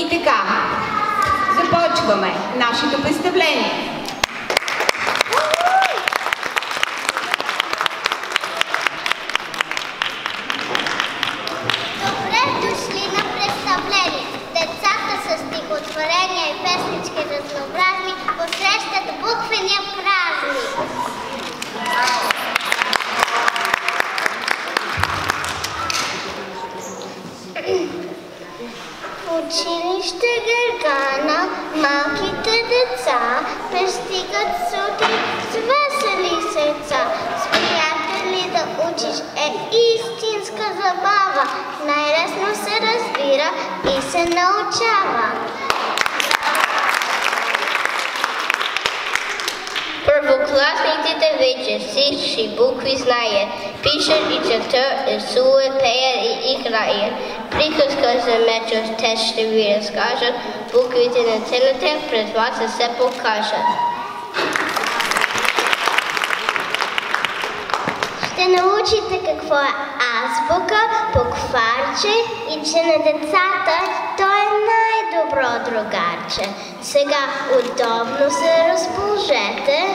И така, започваме нашето представление. Добре дошли на представление. Децата с стихотворения и песнички разнообразни посрещат буквения празник. В училище Гергана малките деца пристигат сутрин с весели сърца. С приятели да учиш е истинска забава. Най-лесно се разбира и се научава. Първокласниците вече всички букви знаят. Пишат и четат, рисуват, пеят и играят. Приказка за Метро те ще ви разкажат. Буквите на целите пред вас да се покажат. Ще научите какво е азбука, букварче и че на децата той е най-добро другарче. Сега удобно се разположете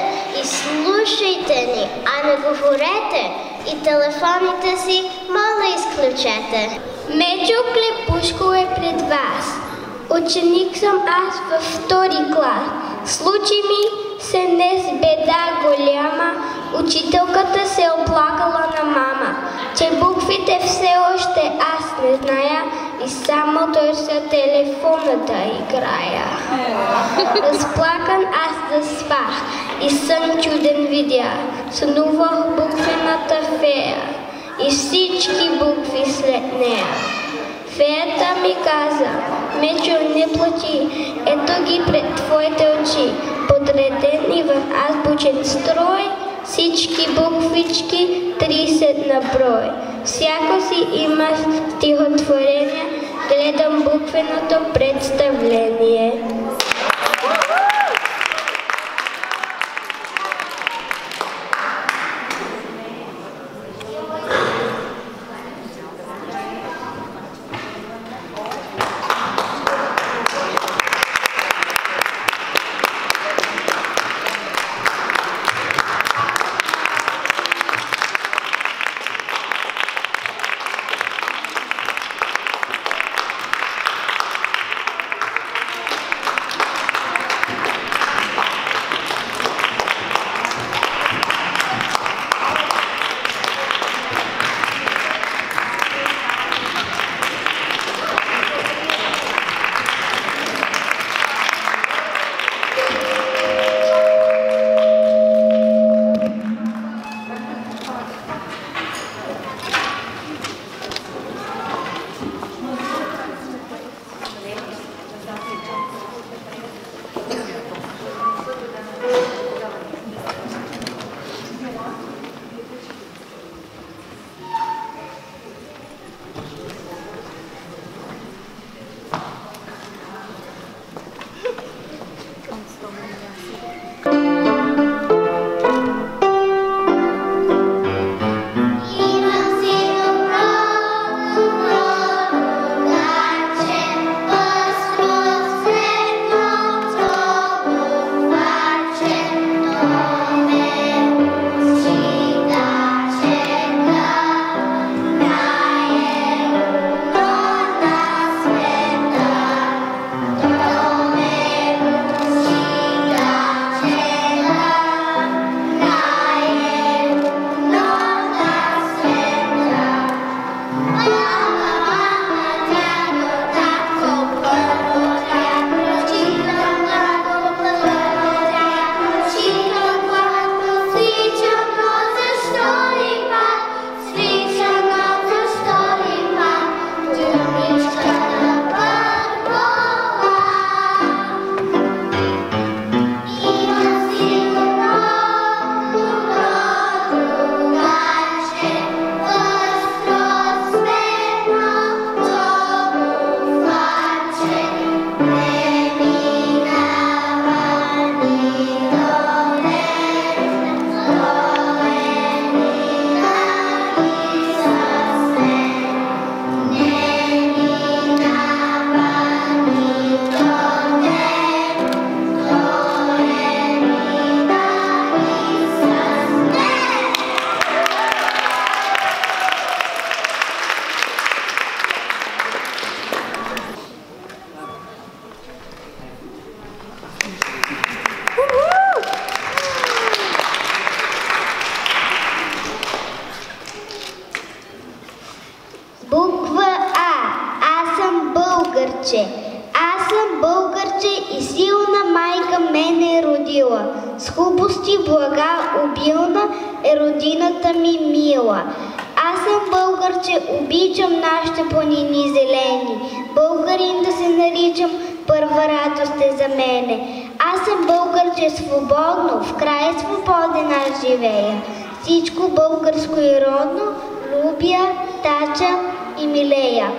и слушайте ни, а не говорете и телефоните си моля изключете. Мечо Клепушко е пред вас. Ученик съм аз във втори клас. Случи ми се днес беда голяма. Учителката се оплакала на мама, че буквите все още аз не зная и само търся телефона да играя. Разплакан аз заспах и сън чуден видя. Сънувах буквената фея и всички букви след нея. Феята ми каза: Мечо, не плачи, ето ги пред твоите очи, подредени в азбучен строй, всички буквички 30 на брой. Всяко си има стихотворение, гледам буквеното представление. ти блага обилна е родината ми мила. Аз съм българче, обичам нашите планини зелени. Българин да се наричам, първа радост е за мене. Аз съм българче свободно, в край свободен аз живея. Всичко българско и родно, любя, тача и милея.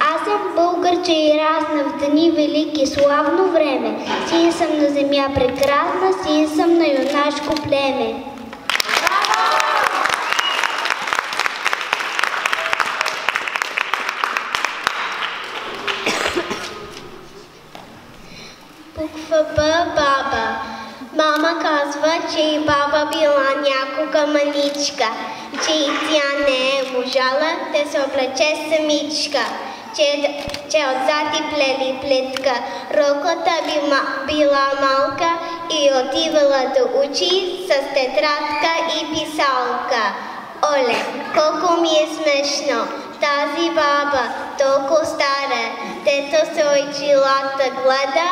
Аз съм българче и разна в дни велики, славно време. Син съм на земя прекрасна, син съм на юнашко племе. Буква Б – баба. Мама казва, че и баба била някога маничка, че и тя не е можала да се облече самичка, че отзад и плели плитка, роклата била малка и отивала да учи с тетрадка и писалка. Оле, колко ми е смешно, тази баба, толкова стара, дето се очилата гледа,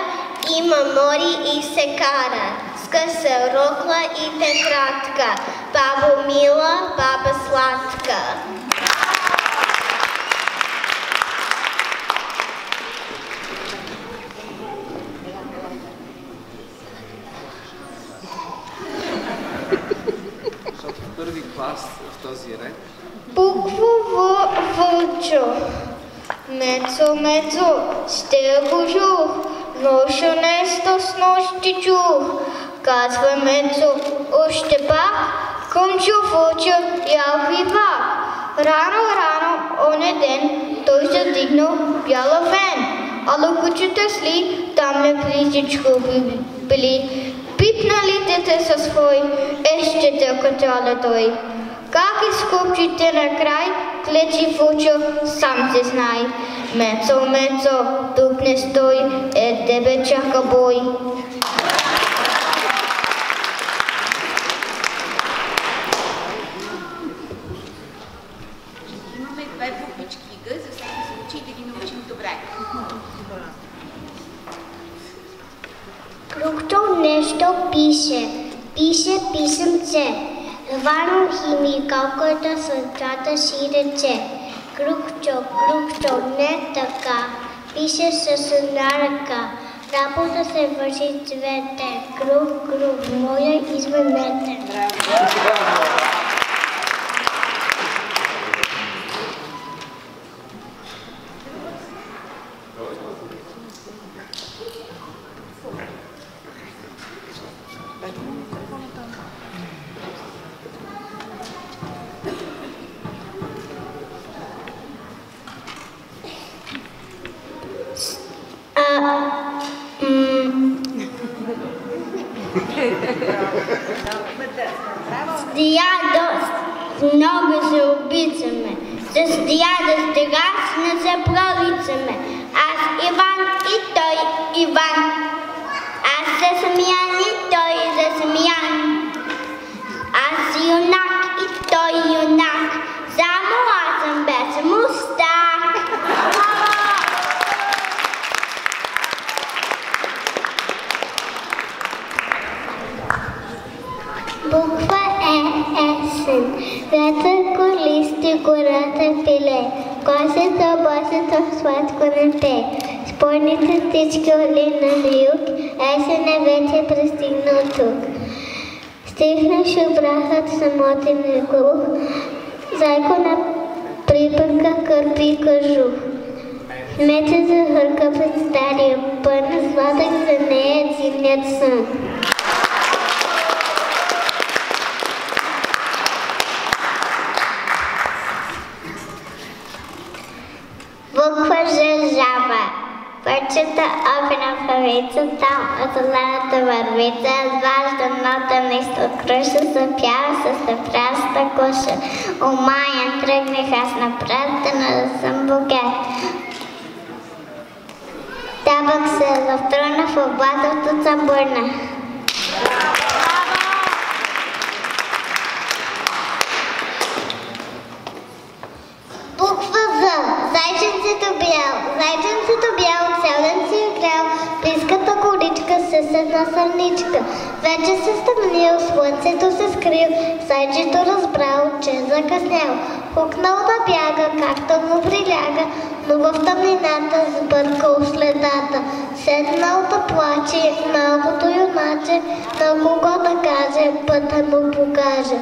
има мори и се кара, с къса рокла и тетрадка, бабо мила, баба сладка. Защото в първи клас в този ред. Буква В – вълчо. Мецо, мецо, ще го чух, ноша нещо с нощи чух. Казва Мецо, още пак, къмчо вълчо, ял хлива. Рано, оня ден, той се дигнал бяла фен. Ало кучета сли, там не близичко били. Пипнали те със свой, ще те качала той. Как изкупчите накрай, клечи вълчо, сам се знай. Мецо, Мецо, тук не стой, тебе чака бой. Имаме две буквички Г, за всеки случай да ги научим добре. Кругчо нещо пише, писъмце. Рвано химикалката сърцата си рече. Кругчо, не така, пише с една ръка. Работа се върши цвете, круг, моя извънете. Много се обичаме, с дядо Стегас не се проричаме. Аз Иван и той Иван, аз за Смян и той за Смян. Аз юнак и той юнак, само аз съм без мустак. Буква есен. Вятър колисти, гората пиле. Косето, сладко на те. Спорните птички оли на юг. Есен е вече пристигнал тук. Стихна шубрахът самотен глух. Зайко на припънка кърпи кажух. Мече захърка пред стария пън. Сладък за нея зимният сън. Буква Ж – жаба. Пърчета опина павицата, от зелената вървица, зважда нота нищо круша, запява с напраста коша. Омаян тръгнах аз напред, да съм богат. Табък се завтръна в облатото цамбурна. Буква З. Зайченцето бял, цял ден си играл, близката количка се седна една сърничка. Вече се стъмнил, слънцето се скрил, зайчето разбрал, че е закъснял. Хукнал да бяга, както му приляга, но в тъмнината сбъркал следата. Седнал да плаче, малкото юначе, на кого да каже, пътя му покаже.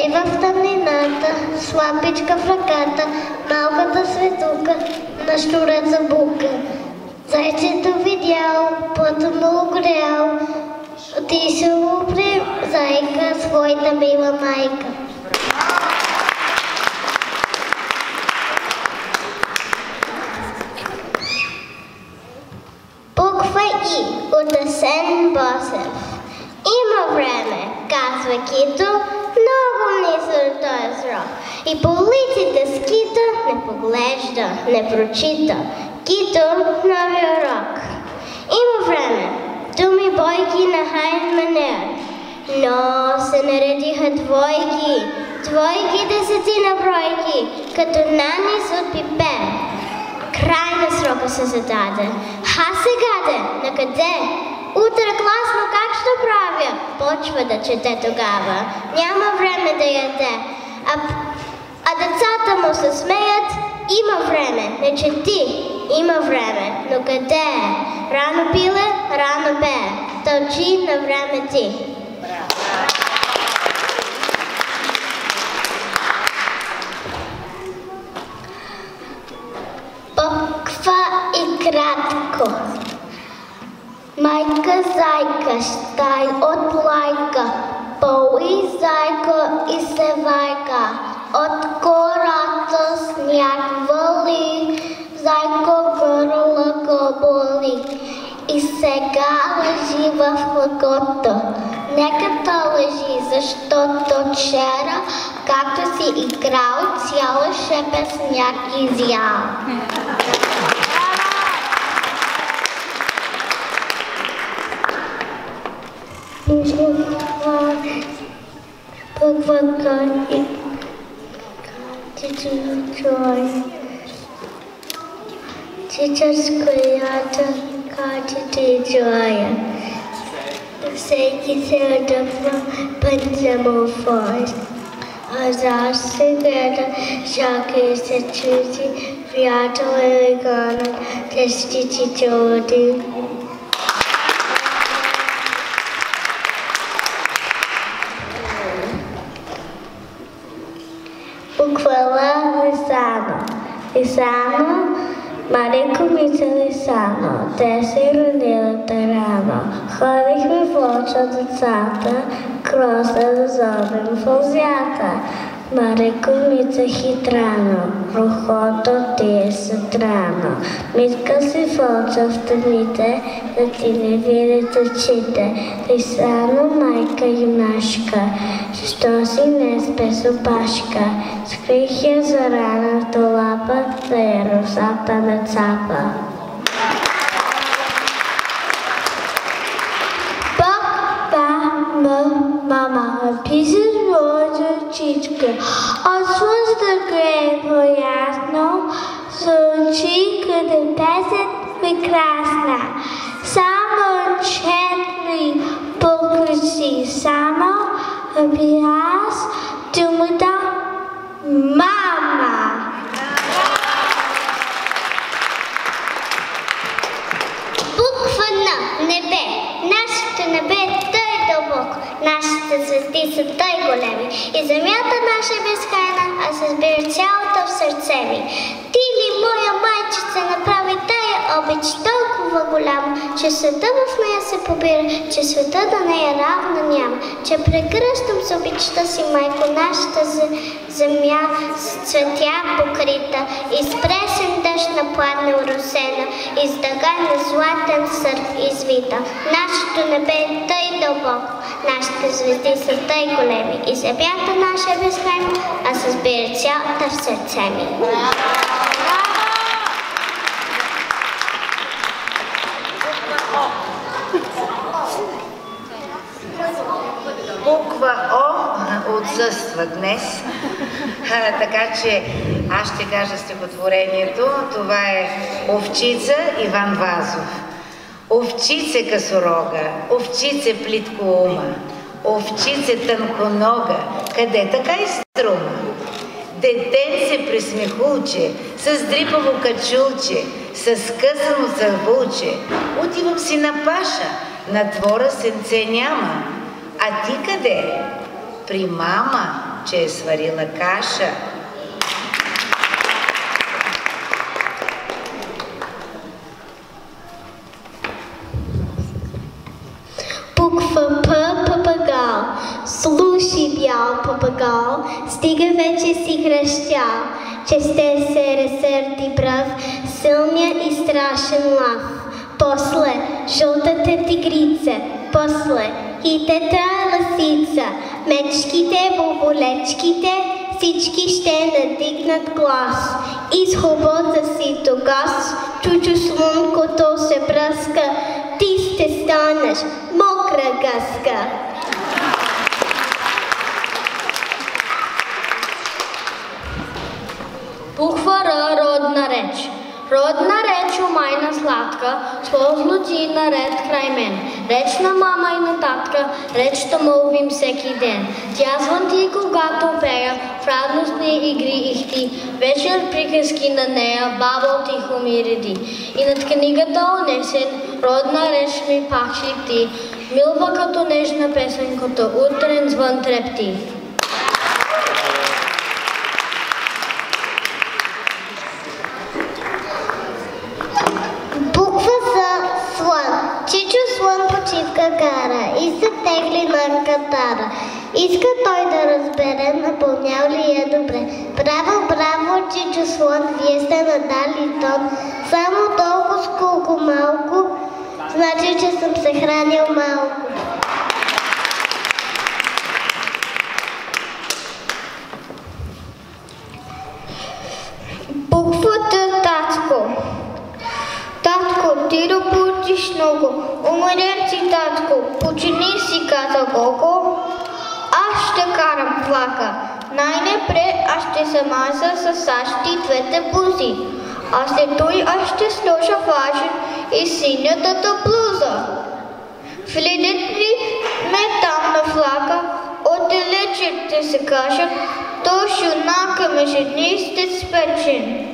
И в тъмнината, с лампичка в ръката, малката светулка на щуреца бука. Зайчето видял, пътя му огрял, отишъл при зайка, своята мила майка. Буква И от Асен Босев. Има време, казва Кито, много мисля този срок. И по улиците скита, не поглежда, не прочита. Кито новия урок. Има време, думи бойки на хайн манер, но се наредиха двойки, двойки десетина бройки, като нанис от пипер. Край на срока се зададе. Ха сега де, накъде? Утре класно как ще правя? Почва да чете тогава. Няма време да яде. А децата му се смеят. Има време, не чети. Има време, но къде е? Рано пиле, рано бе. Тълчи на време ти. Буква И кратко. Майка зайка, щай от лайка, поли зайка и севайка. От гората сняг вали, зайко гърло го боли. И сега лежи в лъкото. Нека то лежи, защото вчера, както си играл, цяла шепа сняг изял. Буква К и Тича, с която катите джоя. Всеки се отдъхва пънзамофой. А заш се гледа, шака се чути, приятел е гонен, тестици чуди. Буква Л Лисано. Лисано, Марико Мица Лисано. Те се родилата рано. Ходихме в оча децата, кроса да зобим в лозята. Марико Мица хитрано, прохото ти е сътрано. Митка си в оча в тъмните, да ти не видят очите. Лисано, майка юнашка, що си не спес опашка. Скрих я зарана в долапа, да я росата не цапа. Mama, a piece of rosa chička, od slunca gre pojasno, звучи като песен прекрасна. Само 4 букви си, само аби аз думата мама. Буква Н, небе. Нашето небе е тъй дълбоко, нашите звезди са тъй големи и земята наша е безкрайна, а се сбира цялото в сърце ми. Ти ли, моя майчица, направи тая обич толкова голяма, че света в нея се побира, че света до нея равна няма, че прегръщам с обичта си, майко, нашата земя с цветя покрита и с пресен дъжд напладна оросена и с дъга на златен сърф извита. Нашето небе е тъй дълбоко, нашите звезди са тъй големи и земята наша е безкрайна, а се сбира цялата в сърце ми. Буква О отсъства днес, така че аз ще кажа стихотворението. Това е Овчица, Иван Вазов. Овчице късорога, овчице плиткоума, овчице тънконога, къде така изструма? Детенце присмехулче, с дрипаво качулче, с късано цървулче, отивам си на паша, на двора сенце няма. А ти къде? При мама, че е сварила каша. Буква П – папагал. Слушай, бял папагал, стига вече си хръщял, че сте се разсърди пръв, силния и страшен лав. После жълтата тигрица, после хитата лъсица, мечките, боболечките, всички ще надигнат глас. Из хубавата си тогас, чучо слънкото се пръска, ти ще станеш мокра гъска. Буква Р – родна реч. Родна реч у майна сладка, злоти наред край мен. Реч на мама и на татка, реч да молвим всеки ден. Тя звънти, когато пея, в радостни игри ихти, вечер приказки на нея, баба тихо ми реди. И над книгата онесен, родна реч ми пак шепти, милва като нежна песен, като утрен звън трепти. Чичо слън почивка кара и се тегли на катара. Иска той да разбере, напълнял ли е добре. Браво, браво, Чичо слън, вие сте надали тон. Само толкова сколко малко, значи, че съм се хранил малко. Буквата татко. Татко, ти работиш много, уморен си, татко, почини си, каза Гого. Аз ще карам влака, най-напред аз ще се маза с САЩ двете бузи, а след той аз ще сложа важен и синятата блуза. Влидят ли ме там на влака, отдалече ще се кажа, то юнака ме жени сте спечен.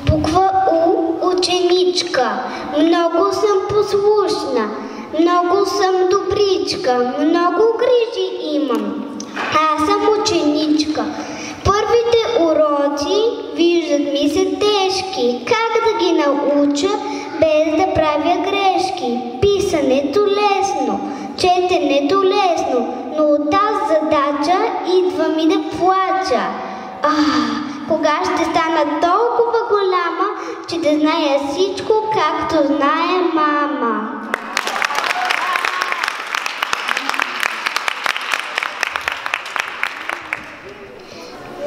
Буква У – ученичка. Много съм послушна, много съм добричка, много грижи имам. Аз съм ученичка. Първите уроци виждат ми се тежки. Как да ги науча без да правя грешки? Писането лесно, четенето лесно, но от тази задача идва ми да плача. Кога ще стана толкова голяма, че да зная всичко, както знае мама?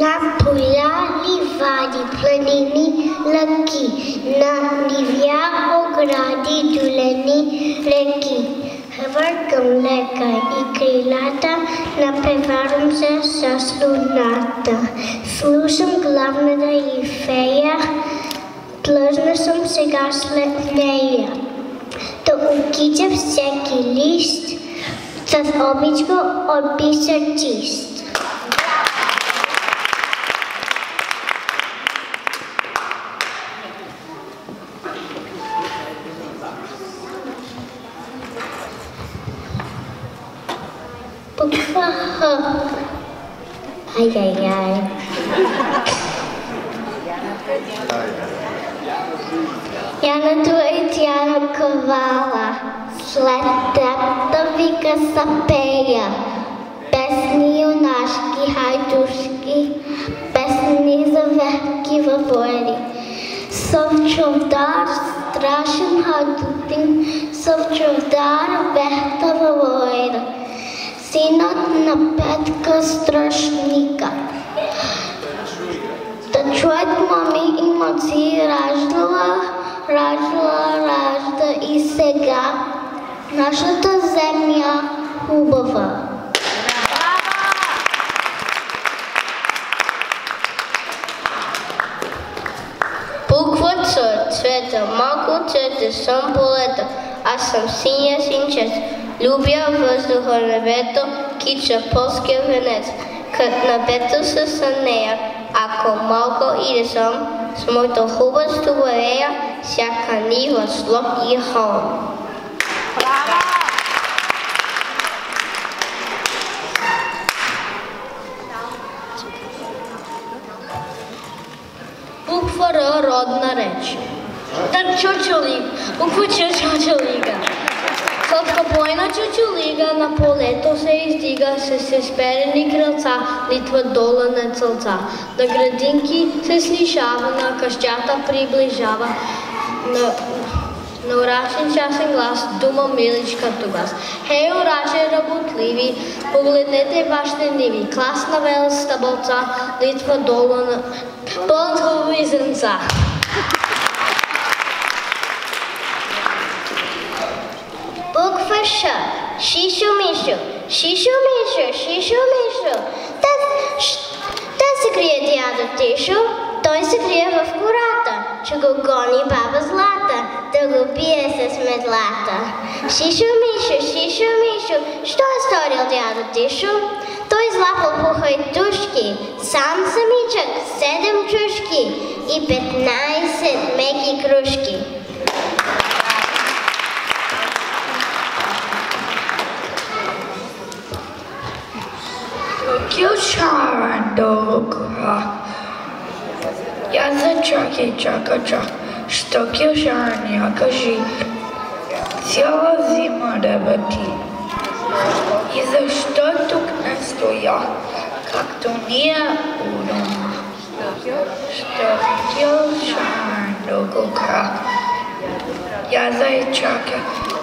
На поля, ливади, планини, лъки, на нивя, огради, долини, реки. Хвъркам лека и крилата, напреварвам се с луната. Слушам главната и фея, длъжна съм сега след нея. Да окича всеки лист с обичка от бисер чист. Буква Х. Ай-яй-яй. Янато и тя ковала, след теб да вика сапея. Песни юнашки, хайдушки, песни за вехки във войни. Съм чувдар, страшен хайдутин, съм чувдар, вехта във война. Синът на Петка страшника. Да чуят мами и мъци ражда и сега нашата земя хубава. сор, цвета, малко цвете, съм полето, аз съм синя синчец. Любя въздуха небето, кича полския венец. Кът небето със нея, ако малко иде съм, с моето хубаво стоварея, всяка нива, слог и холм. Буква Р, родна реч. Так чучулик, буква Ч, чучулига. Сладкобойна чучулига на полето се издига с сперени крилца, литва дола на целца. На градинки се слишава, на къщата приближава, на урачен часен глас, дума миличка тогас. Хей, ураче работливи, погледнете вашите ниви, клас на вел стъбълца, литва дола на пълн хубави зрънца. Буква Ш. Шишо-мишо. Шишо-мишо, шишо-мишо. Те се крие дядо Тишо, той се крие в гората, че го гони баба Злата, да го бие с медлата. Шишо-мишо, шишо-мишо, що е сторил дядо Тишо? Той излапал по хайдушки, сам самичък, 7 чушки и 15 меки крушки. Я за чаки чака-чак, що кюшарня кажи, цяла зима работи. И защо тук не стоя, както ние у дома? Що кюшар долго крак, я за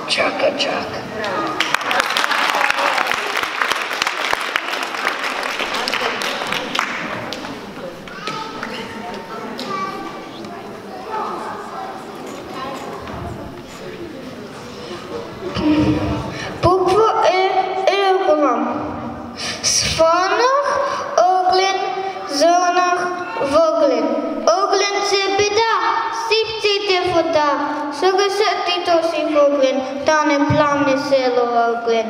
чака-чак. Буква Егорам. Сванах оглен, зърнах въглен. Оглен се беда, сипците вода. Сега се ти този въглен, да не пламне село оглен.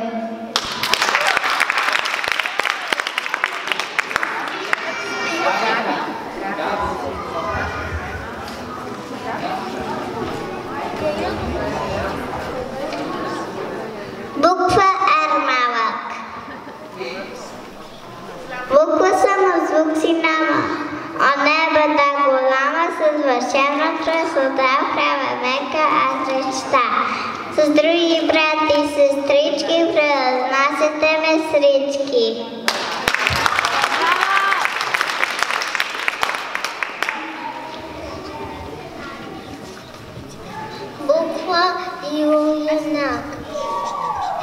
Буква Р малък. Буква само звук си няма. О небата голяма с вършена красота, правя мека аз речта. С други брати и сестрички превъзнасяте ме срички. Буква Юнак.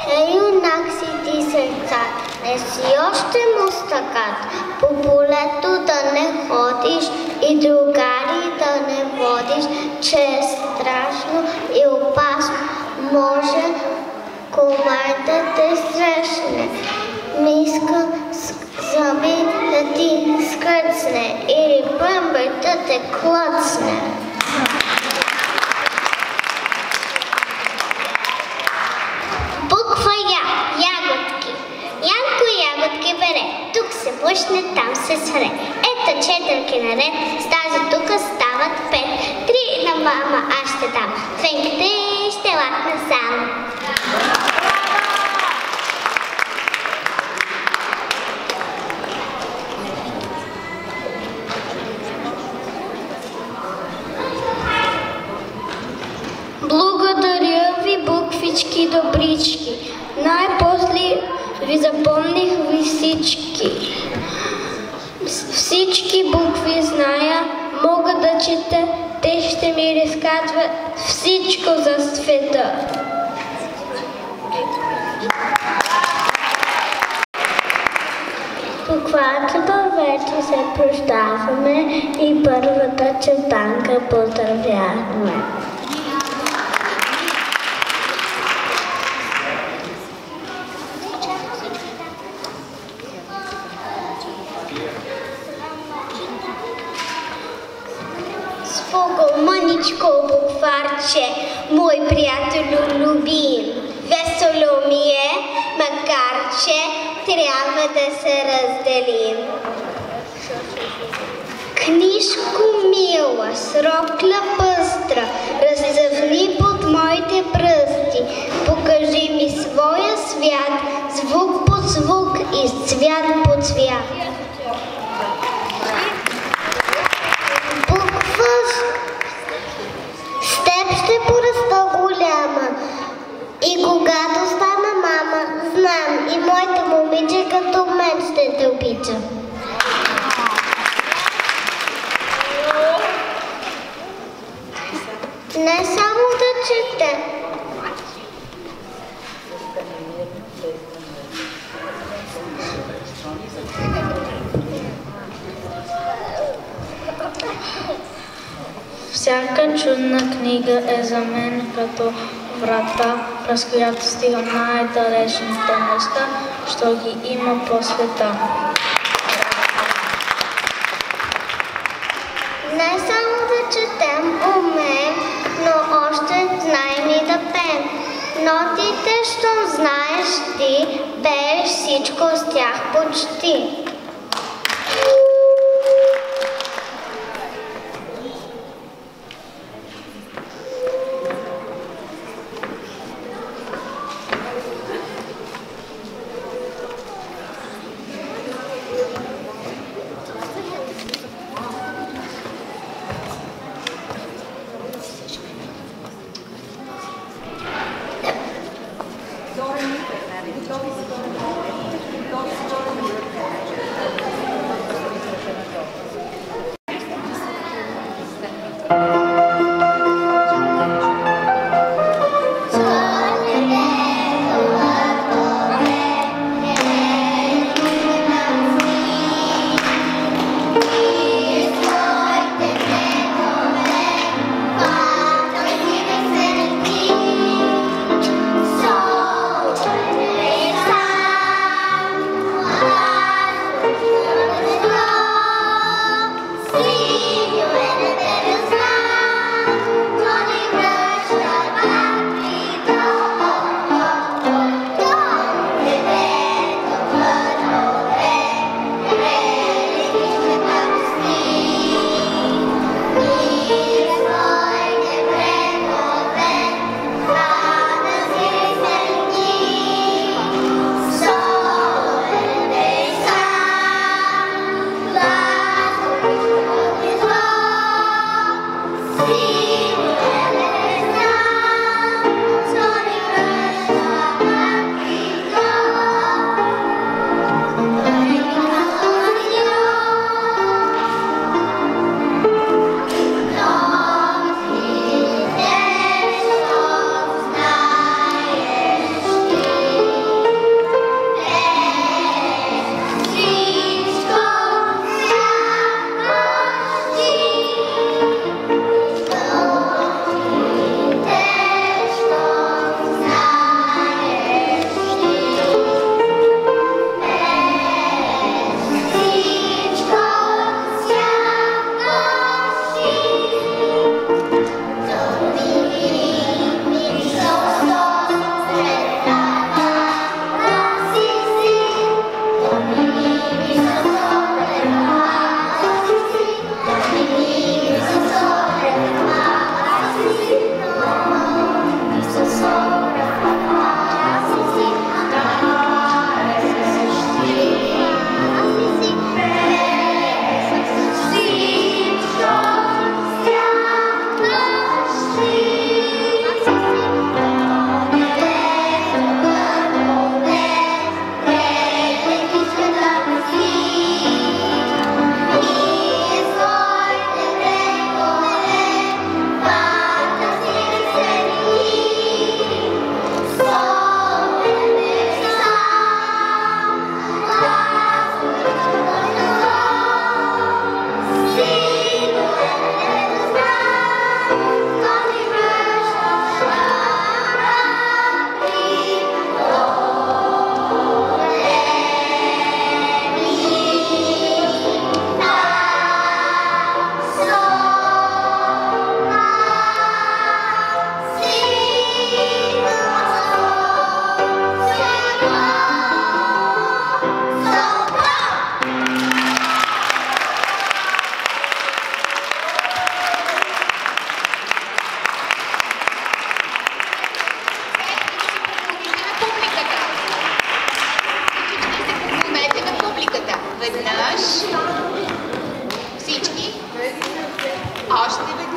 Хей, юнак си ти сърца, не си още мустакат, по полето да не ходиш и другари да не водиш, че е страшно и опасно, може комар да те срещне, миска зъби да ти скърцне или бъмбър да те клъцне. Буква Я. Ягодки. Янко ягодки бере. Тук се пушне, там се свре. Ето 4 наред, с тази тука стават 5. 3 на мама аз ще дам. Фенките ще лакна сам. Благодаря ви, буквички добрички. Най-после ви запомних ви всички. Всички букви зная, мога да чета, те ще ми разказват всичко за света. Буквата вече се прощаваме и първата четанка поздравяваме. Спокойно, мъничко букварче, мой приятелю любим. Весело ми е, макар че трябва да се разделим. Книжко мила, срокля пъстра, разцъфни под моите пръсти. Покажи ми своя свят, звук по звук и цвят по цвят. Буква с теб ще пораста голяма и когато стана мама, знам и моите момиче като мен ще те обича. Не само да чете. Всяка чудна книга е за мен като врата, през която стигам най-далечните места, що ги има по света. Не само да четем умеем, но още знаем и да пеем. Нотите, що знаеш ти, пееш всичко с тях почти.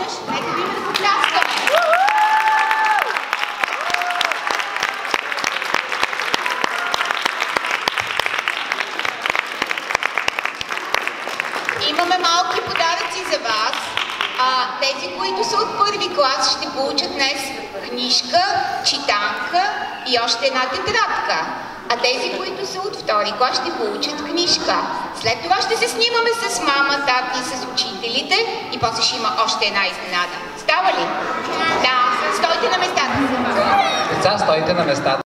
веднъж, нека да има да подпляскаме. Имаме малки подаръци за вас. Тези, които са от първи клас, ще получат днес книжка, читанка и още една тетрадка. А тези, които са от втори клас, ще получат книжка. След това ще се снимаме с мама, тати, с учителите и после ще има още една изненада. Става ли? Да, стойте на местата. Деца, стойте на местата.